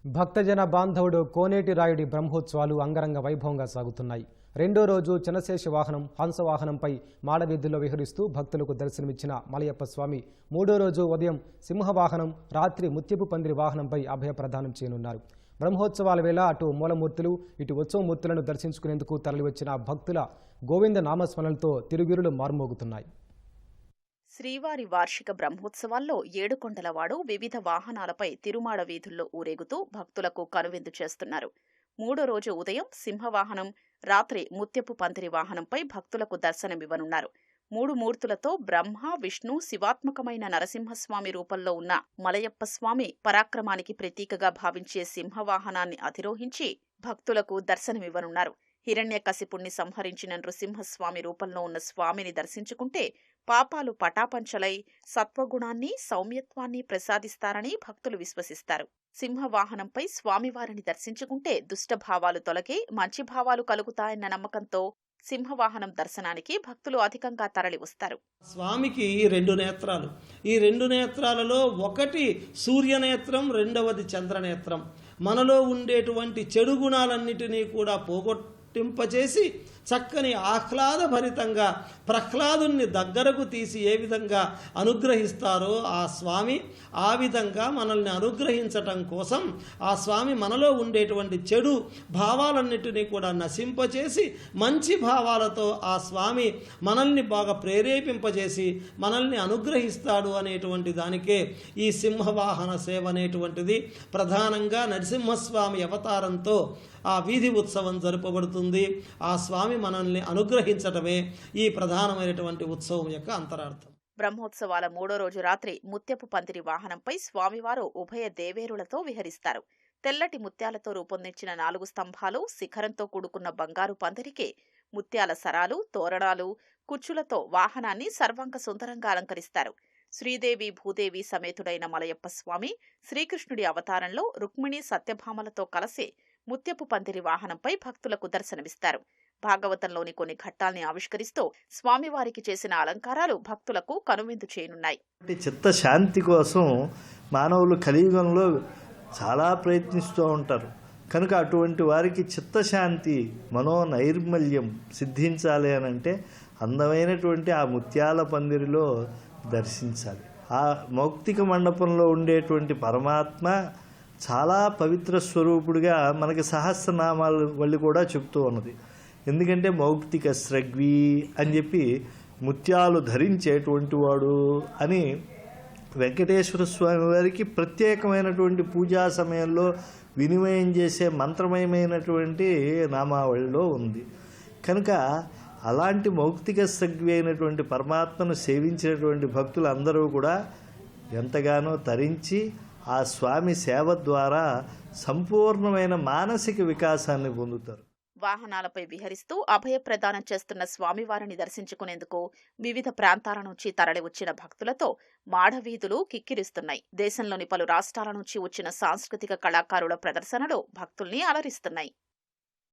భక్తజన బాంధవుడు కోనేటి రాయుడి బ్రహ్మోత్సవాలు అంగరంగ వైభవంగా సాగుతున్నాయి. రెండో రోజు చనశేష వాహనం హంసవాహనంపై మాడవీధుల్లో విహరిస్తూ భక్తులకు దర్శనమిచ్చిన మలయప్ప స్వామి మూడో రోజు ఉదయం సింహవాహనం, రాత్రి ముత్యపు పందిరి వాహనంపై అభయ ప్రదానం చేయనున్నారు. బ్రహ్మోత్సవాల వేళ అటు మూలమూర్తులు, ఇటు ఉత్సవమూర్తులను దర్శించుకునేందుకు తరలివచ్చిన భక్తుల గోవింద నామస్మరణలతో తిరుగిరులు మార్మోగుతున్నాయి. శ్రీవారి వార్షిక బ్రహ్మోత్సవాల్లో ఏడుకొండలవాడు వివిధ వాహనాలపై తిరుమాడ వీధుల్లో ఊరేగుతూ భక్తులకు కనువిందు చేస్తున్నారు. మూడో రోజు ఉదయం సింహవాహనం, రాత్రి ముత్యపు పందిరి వాహనంపై భక్తులకు దర్శనమివ్వనున్నారు. మూడు మూర్తులతో బ్రహ్మ, విష్ణు, శివాత్మకమైన నరసింహస్వామి రూపంలో ఉన్న మలయప్ప స్వామి పరాక్రమానికి ప్రతీకగా భావించే సింహవాహనాన్ని అధిరోహించి భక్తులకు దర్శనమివ్వనున్నారు. హిరణ్యకశిపుణ్ణి సంహరించిన నృసింహస్వామి రూపంలో ఉన్న స్వామిని దర్శించుకుంటే పాపాలు పటాపంచలై సత్వగుణాన్ని, సౌమ్యత్వాన్ని ప్రసాదిస్తారని భక్తులు విశ్వసిస్తారు. సింహవాహనంపై స్వామివారిని దర్శించుకుంటే దుష్టభావాలు తొలగి మంచి భావాలు కలుగుతాయన్న నమ్మకంతో సింహవాహనం దర్శనానికి భక్తులు అధికంగా తరలివస్తారు. స్వామికి రెండు నేత్రాలు. ఈ రెండు నేత్రాలలో ఒకటి సూర్యనేత్రం, రెండవది చంద్రనేత్రం. మనలో ఉండేటువంటి చెడు గుణాలన్నిటినీ కూడా పోగొట్టింపచేసి చక్కని ఆహ్లాదభరితంగా ప్రహ్లాదుని దగ్గరకు తీసి ఏ విధంగా అనుగ్రహిస్తారో ఆ స్వామి ఆ విధంగా మనల్ని అనుగ్రహించటం కోసం ఆ స్వామి మనలో ఉండేటువంటి చెడు భావాలన్నిటినీ కూడా నశింపచేసి మంచి భావాలతో ఆ స్వామి మనల్ని బాగా ప్రేరేపింపజేసి మనల్ని అనుగ్రహిస్తాడు అనేటువంటి దానికే ఈ సింహవాహన సేవ అనేటువంటిది ప్రధానంగా నరసింహస్వామి అవతారంతో ఆ వీధి ఉత్సవం జరుపబడుతుంది. ఆ స్వామి మనల్ని అనుగ్రహించటమే ఈ ప్రధానమైనటువంటి ఉత్సవం యొక్క అంతరార్థం. బ్రహ్మోత్సవాల మూడో రోజు రాత్రి ముత్యపు పందిరి వాహనంపై స్వామివారు ఉభయ దేవేరులతో విహరిస్తారు. తెల్లటి ముత్యాలతో రూపొందించిన 4 స్తంభాలు, శిఖరంతో కూడుకున్న బంగారు పందిరికి ముత్యాల సరాలు, తోరణాలు, కుచ్చులతో వాహనాన్ని సర్వాంగ సుందరంగా అలంకరిస్తారు. శ్రీదేవి భూదేవి సమేతుడైన మలయప్ప స్వామి శ్రీకృష్ణుడి అవతారంలో రుక్మిణి సత్యభామలతో కలిసి ముత్యపు పందిరి వాహనంపై భక్తులకు దర్శనమిస్తారు. భాగవతంలోని కొన్ని ఘట్టాల్ని ఆవిష్కరిస్తూ స్వామివారికి చేసిన అలంకారాలు భక్తులకు కనువిందు చేయనున్నాయి. చిత్తశాంతి కోసం మానవులు కలియుగంలో చాలా ప్రయత్నిస్తూ ఉంటారు. కనుక అటువంటి వారికి చిత్తశాంతి, మనోనైర్మల్యం సిద్ధించాలి అని అంటే అందమైనటువంటి ఆ ముత్యాల పందిరిలో దర్శించాలి. ఆ మౌక్తిక మండపంలో ఉండేటువంటి పరమాత్మ చాలా పవిత్ర స్వరూపుడిగా మనకి సహస్రనామాల వల్లి కూడా చెప్తూ ఉన్నది. ఎందుకంటే మౌక్తిక స్రగ్వి అని చెప్పి ముత్యాలు ధరించేటువంటి వాడు అని వెంకటేశ్వర స్వామి వారికి ప్రత్యేకమైనటువంటి పూజా సమయంలో వినిమయం చేసే మంత్రమయమైనటువంటి నామావళిలో ఉంది. కనుక అలాంటి మౌక్తిక స్రగ్వి అయినటువంటి పరమాత్మను సేవించినటువంటి భక్తులందరూ కూడా ఎంతగానో తరించి ఆ స్వామి సేవ ద్వారా సంపూర్ణమైన మానసిక వికాసాన్ని పొందుతారు. వాహనాలపై విహరిస్తూ అభయ ప్రదానం చేస్తున్న స్వామివారిని దర్శించుకునేందుకు వివిధ ప్రాంతాల నుంచి తరలివచ్చిన భక్తులతో మాడవీధులు కిక్కిరిస్తున్నాయి. దేశంలోని పలు రాష్ట్రాల నుంచి వచ్చిన సాంస్కృతిక కళాకారుల ప్రదర్శనలు భక్తుల్ని అలరిస్తున్నాయి.